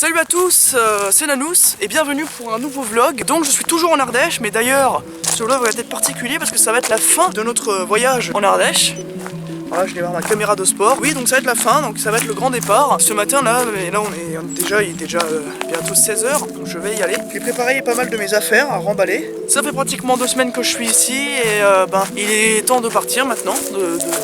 Salut à tous, c'est Nanous et bienvenue pour un nouveau vlog. Donc je suis toujours en Ardèche, mais d'ailleurs ce vlog va être particulier parce que ça va être la fin de notre voyage en Ardèche. Voilà, je démarre ma caméra de sport. Oui, donc ça va être la fin, donc ça va être le grand départ. Ce matin là, il est déjà bientôt 16h, donc je vais y aller. J'ai préparé pas mal de mes affaires à remballer. Ça fait pratiquement 2 semaines que je suis ici et il est temps de partir maintenant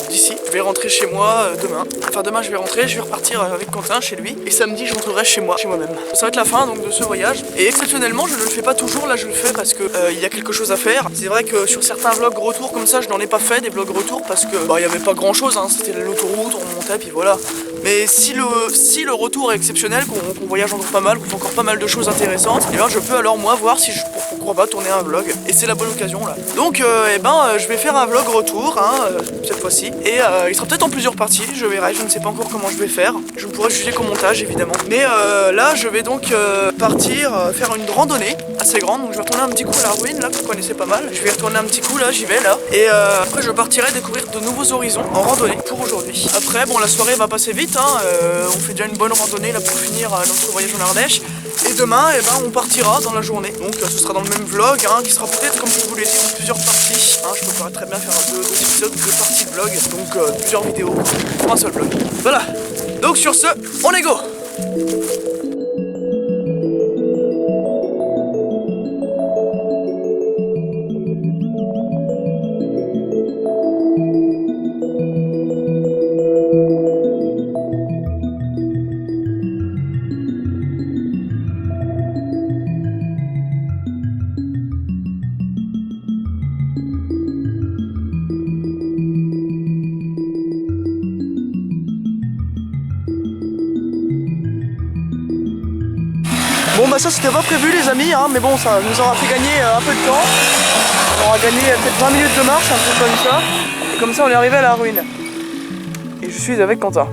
d'ici. Je vais rentrer chez moi demain. Enfin demain je vais rentrer, je vais repartir avec Quentin chez lui. Et samedi je rentrerai chez moi-même. Ça va être la fin donc de ce voyage. Et exceptionnellement je ne le fais pas toujours, là je le fais parce que il y a quelque chose à faire. C'est vrai que sur certains vlogs retour comme ça, je n'en ai pas fait des vlogs retour parce que il n'y avait pas grand chose, hein. C'était l'autoroute, on montait puis voilà. Mais si le retour est exceptionnel, qu'on voyage encore pas mal, qu'on fait encore pas mal de choses intéressantes, et bien je peux alors moi voir si pourquoi pas tourner un vlog. Et c'est la bonne occasion là. Donc je vais faire un vlog retour cette fois-ci. Et il sera peut-être en plusieurs parties, je verrai, je ne sais pas encore comment je vais faire. Je pourrai juger qu'au montage évidemment. Mais là je vais donc partir faire une randonnée assez grande. Donc je vais retourner un petit coup à la ruine là que vous connaissez pas mal. Je vais retourner un petit coup là, j'y vais là. Et après je partirai découvrir de nouveaux horizons en randonnée pour aujourd'hui. Après bon la soirée va passer vite, on fait déjà une bonne randonnée là pour finir notre voyage en Ardèche. Et demain on partira dans la journée. Donc ce sera dans le même vlog qui sera peut-être comme je vous l'ai dit en plusieurs parties. Je pourrais très bien faire deux épisodes, 2 parties de vlog. Donc plusieurs vidéos pour un seul vlog. Voilà. Donc sur ce, on est go. Bon bah ça c'était pas prévu les amis, mais bon ça nous aura fait gagner un peu de temps. On aura gagné peut-être 20 minutes de marche, un peu comme ça. Et comme ça on est arrivé à la ruine. Et je suis avec Quentin.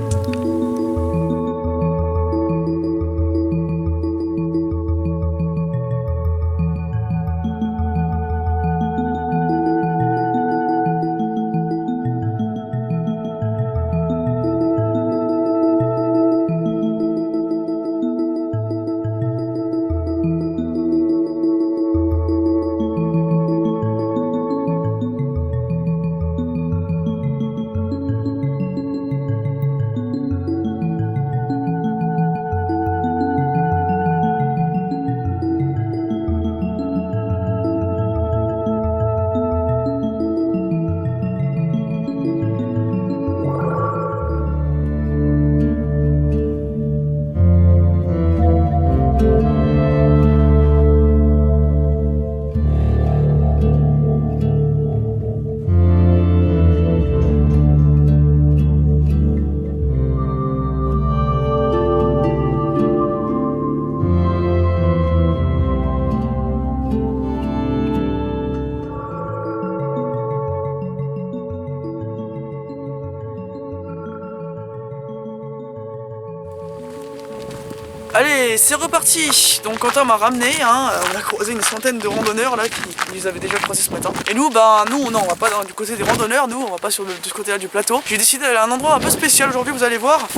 Allez, c'est reparti. Donc Quentin m'a ramené, on a croisé une centaine de randonneurs là qui les avaient déjà croisés ce matin. Et nous, non, on va pas du côté des randonneurs, nous on va pas sur ce côté-là du plateau. J'ai décidé d'aller à un endroit un peu spécial aujourd'hui, vous allez voir.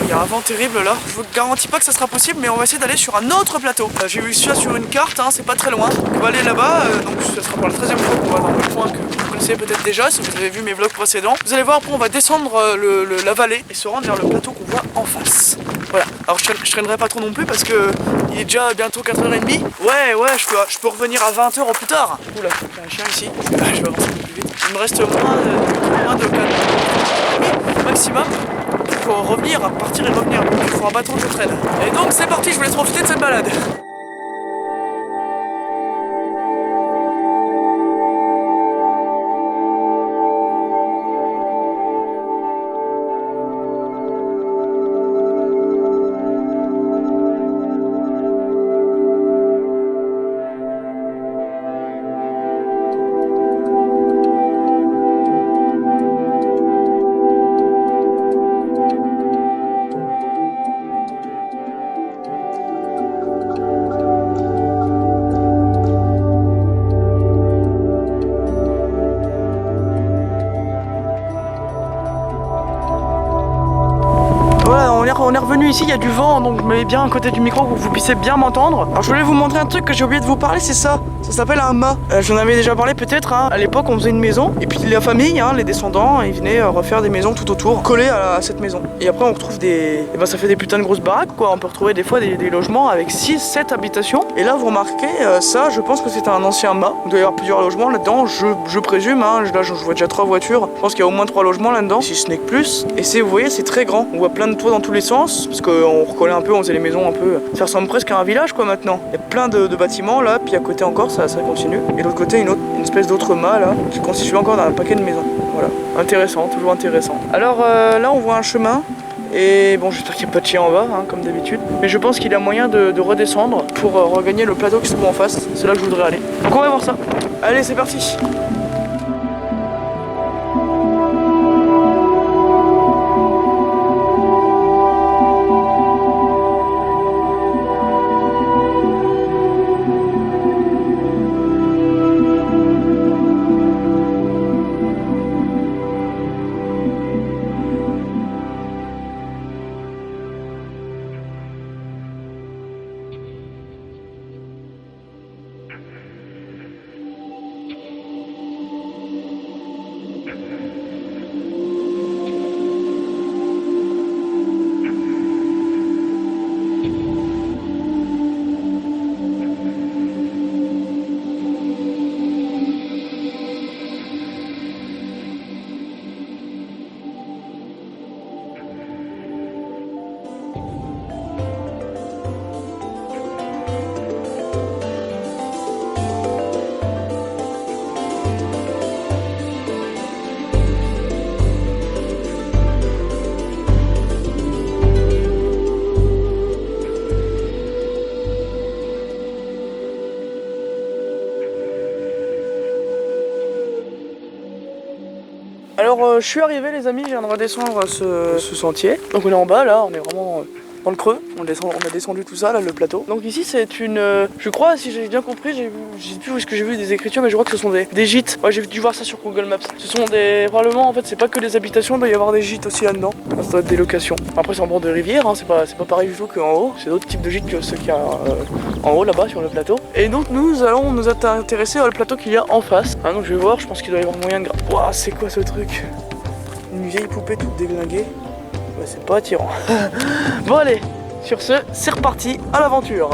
Il y a un vent terrible là. Je vous garantis pas que ça sera possible, mais on va essayer d'aller sur un autre plateau. J'ai vu ça sur une carte, c'est pas très loin. On va aller là-bas, donc ça sera pour la 13e fois qu'on va dans le coin que vous connaissez peut-être déjà si vous avez vu mes vlogs précédents. Vous allez voir, après on va descendre la vallée et se rendre vers le plateau qu'on voit en face. Voilà, alors je traînerai pas trop non plus parce que il est déjà bientôt 4h30. Ouais, je peux revenir à 20h au plus tard. Oula, il y a un chien ici. Je vais avancer un peu plus vite. Il me reste moins de 4h30 maximum pour revenir, partir et revenir. Donc il faut un bâton que je traîne. Et donc c'est parti, je vous laisse profiter de cette balade. ici il y a du vent, donc je me mets bien à côté du micro pour que vous puissiez bien m'entendre. Alors je voulais vous montrer un truc que j'ai oublié de vous parler, c'est ça. Ça s'appelle un mât. J'en avais déjà parlé peut-être, hein. À l'époque on faisait une maison, et puis la famille, hein, les descendants, ils venaient refaire des maisons tout autour, collées à cette maison. Et après on retrouve des... Et ben ça fait des putains de grosses baraques quoi, on peut retrouver des fois des logements avec 6-7 habitations. Et là vous remarquez, ça je pense que c'est un ancien mât. Il doit y avoir plusieurs logements là-dedans, je présume, hein. Là je vois déjà 3 voitures, je pense qu'il y a au moins 3 logements là-dedans, si ce n'est que plus. Et c'est, vous voyez, c'est très grand, on voit plein de toits dans tous les sens, parce qu'on reconnaît un peu, on faisait les maisons un peu... Ça ressemble presque à un village quoi maintenant. Il y a plein de bâtiments là, puis à côté encore ça continue. Et de l'autre côté une espèce d'autre mât là, qui constitue encore d'un paquet de maisons. Voilà, intéressant, toujours intéressant. Alors là on voit un chemin. Et bon, j'espère qu'il n'y a pas de chien en bas, hein, comme d'habitude. Mais je pense qu'il y a moyen de redescendre pour regagner le plateau qui se trouve en face. C'est là que je voudrais aller. Donc on va voir ça. Allez, c'est parti. Alors je suis arrivé les amis, je viens de redescendre ce sentier. Donc on est en bas là, on est vraiment dans le creux, on a descendu tout ça là, le plateau. Donc ici c'est une, je crois, si j'ai bien compris, je sais plus où est-ce que j'ai vu des écritures, mais je crois que ce sont des gîtes. Ouais, j'ai dû voir ça sur Google Maps. Ce sont probablement en fait c'est pas que des habitations, il doit y avoir des gîtes aussi là-dedans. Ça doit être des locations. Après c'est en bord de rivière, hein, c'est pas pareil du tout qu'en haut, c'est d'autres types de gîtes que ceux qu'il y a en haut là-bas sur le plateau. Et donc nous allons nous intéresser au plateau qu'il y a en face. Hein, donc je vais voir, je pense qu'il doit y avoir moyen de... Waouh, c'est quoi ce truc? Une vieille poupée toute déglinguée. Ouais, c'est pas attirant. Bon allez, sur ce, c'est reparti à l'aventure.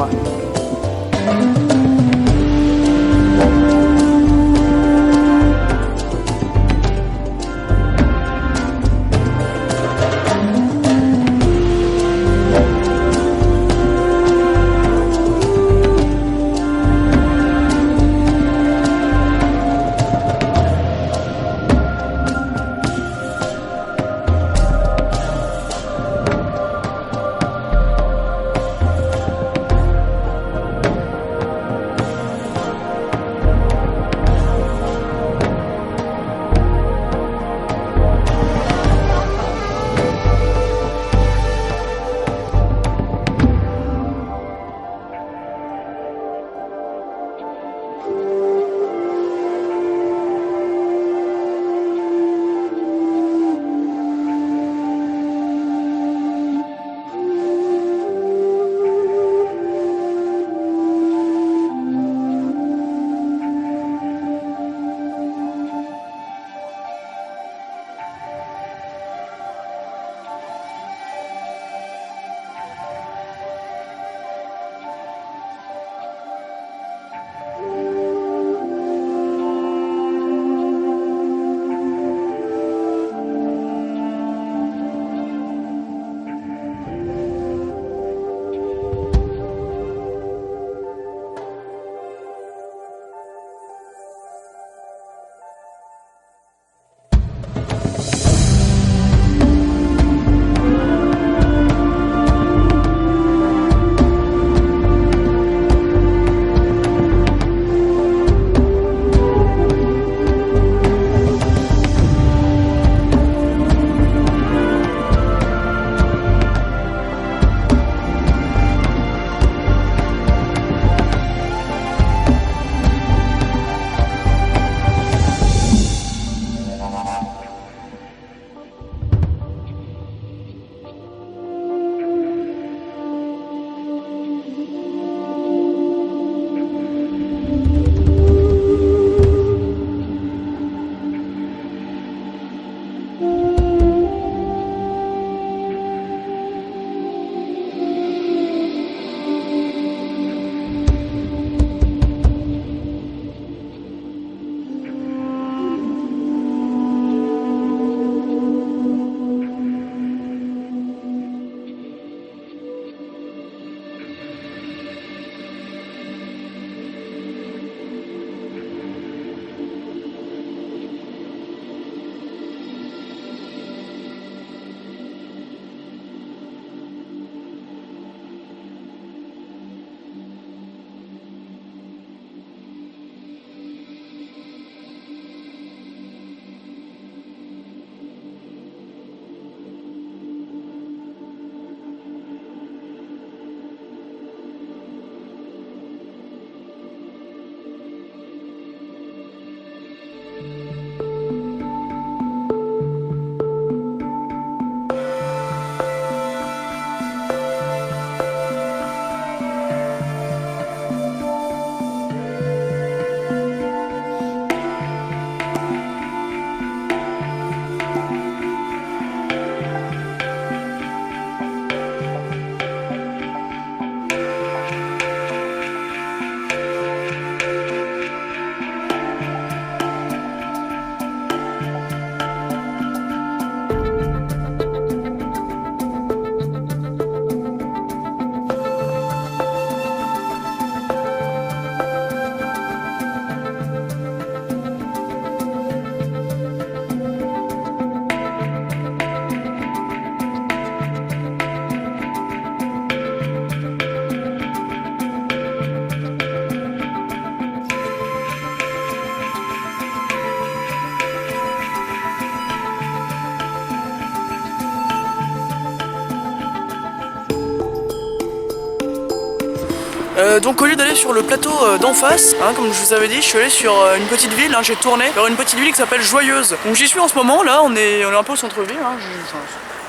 Donc au lieu d'aller sur le plateau d'en face, hein, comme je vous avais dit, je suis allé sur une petite ville, hein, j'ai tourné vers une petite ville qui s'appelle Joyeuse. Donc j'y suis en ce moment, là on est un peu au centre-ville, hein,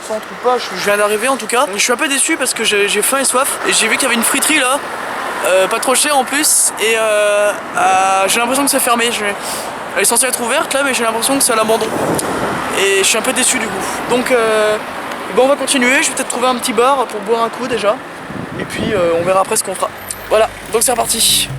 centre ou pas, je viens d'arriver en tout cas. Je suis un peu déçu parce que j'ai faim et soif, et j'ai vu qu'il y avait une friterie là, pas trop cher en plus, et j'ai l'impression que c'est fermé. Elle est censée être ouverte là, mais j'ai l'impression que c'est à l'abandon. Et je suis un peu déçu du coup. Donc bon, on va continuer, je vais peut-être trouver un petit bar pour boire un coup déjà. Et puis on verra après ce qu'on fera. Voilà, donc c'est reparti.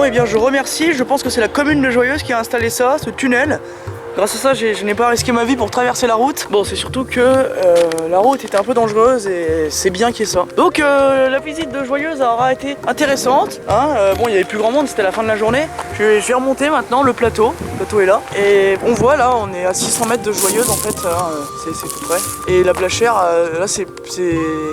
eh bien je remercie, je pense que c'est la commune de Joyeuse qui a installé ça, ce tunnel. Grâce à ça, je n'ai pas risqué ma vie pour traverser la route. Bon, c'est surtout que la route était un peu dangereuse et c'est bien qu'il y ait ça. Donc la visite de Joyeuse aura été intéressante. Hein. Bon, il y avait plus grand monde, c'était la fin de la journée. Je vais remonter maintenant le plateau. Le plateau est là. Et on voit là, on est à 600 mètres de Joyeuse en fait. C'est tout près. Et la Blachère, là c'est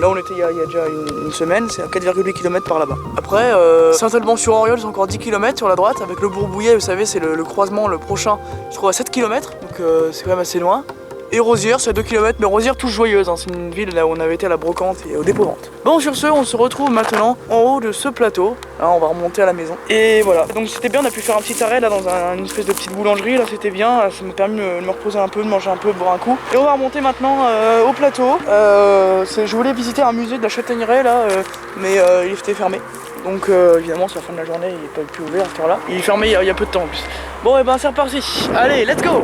là où on était il y a déjà une semaine, c'est à 4,8 km par là-bas. Après, Saint-Alban-sur-Auriol, c'est encore 10 km sur la droite. Avec le Bourbouillet, vous savez, c'est le croisement, le prochain, je trouve à 7 km. Donc c'est quand même assez loin. Et Rosières, c'est à 2 km, mais Rosières touche Joyeuse, hein. C'est une ville là où on avait été à la brocante et au dépôt-vente. Bon, sur ce, on se retrouve maintenant en haut de ce plateau. Là, on va remonter à la maison. Et voilà, donc c'était bien, on a pu faire un petit arrêt là dans une espèce de petite boulangerie, là c'était bien, ça m'a permis de me reposer un peu, de manger un peu, de boire un coup. Et on va remonter maintenant au plateau. Je voulais visiter un musée de la châtaigneraie là, mais il était fermé. Donc évidemment c'est la fin de la journée, il n'est pas plus ouvert à ce temps-là. Il est fermé il y a peu de temps en plus. Bon et ben c'est reparti. Allez, let's go.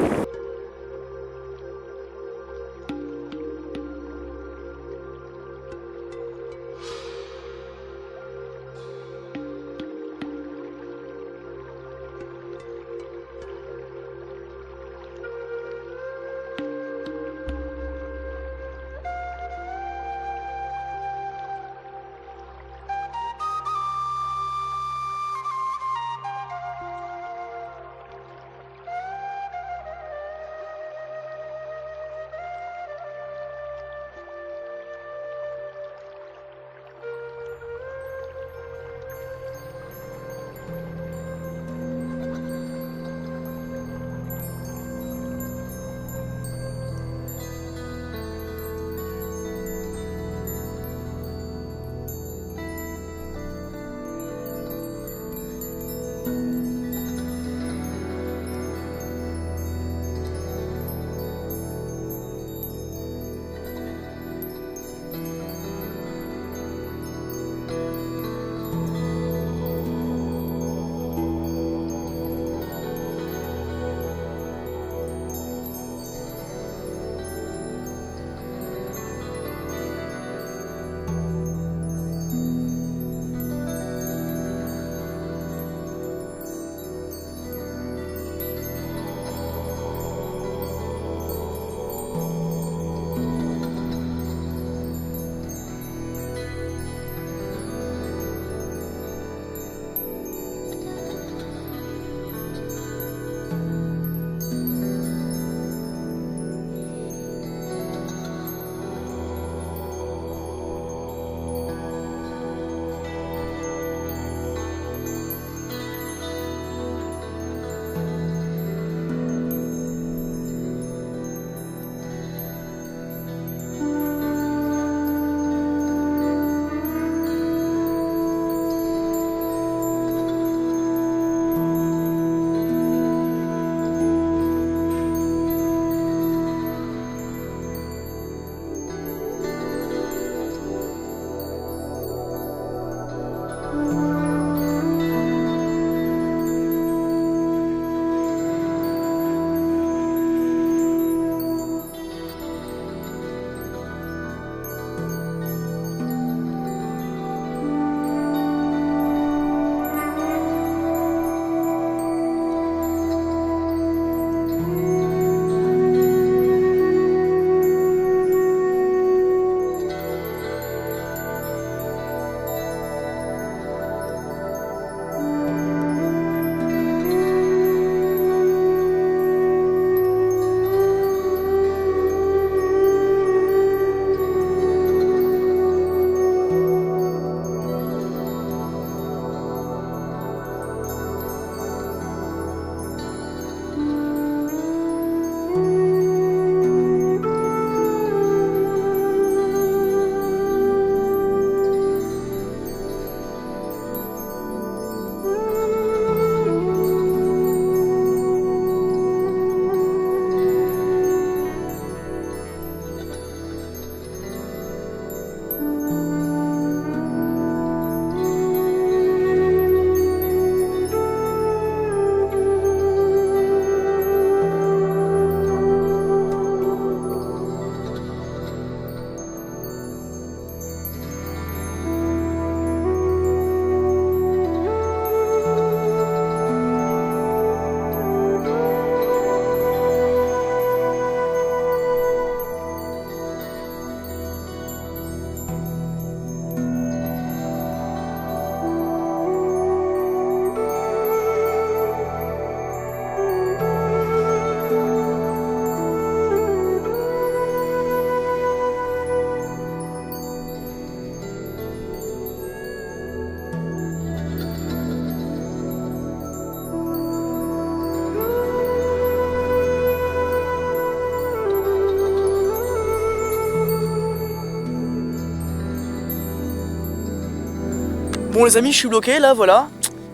Bon les amis, je suis bloqué là, voilà.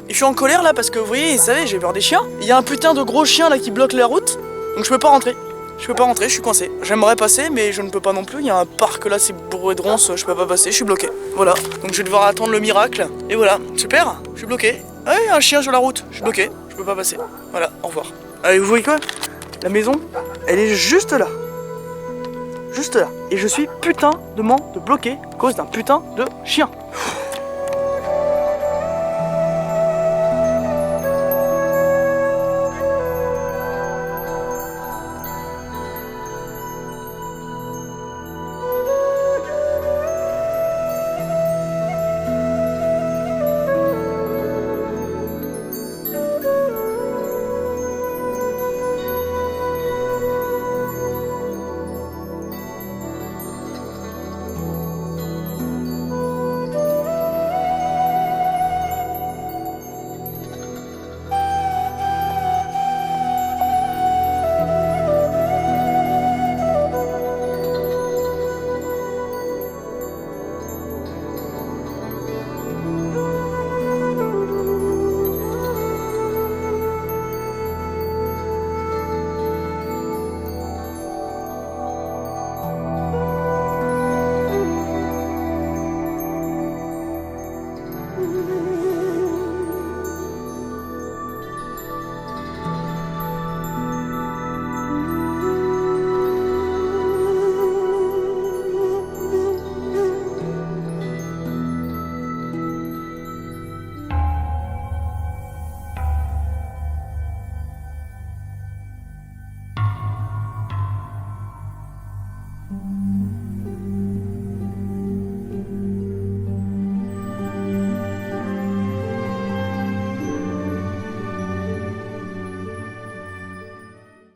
Et je suis en colère là parce que vous voyez, vous savez, j'ai peur des chiens. Il y a un putain de gros chien là qui bloque la route. Donc je peux pas rentrer. Je peux pas rentrer, je suis coincé. J'aimerais passer mais je ne peux pas non plus. Il y a un parc là, c'est bourré de ronces, je peux pas passer, je suis bloqué. Voilà, donc je vais devoir attendre le miracle. Et voilà, super, je suis bloqué. Ah oui, un chien sur la route, je suis bloqué, je peux pas passer. Voilà, au revoir. Allez, vous voyez quoi? La maison, elle est juste là. Juste là. Et je suis putain de bloqué à cause d'un putain de chien.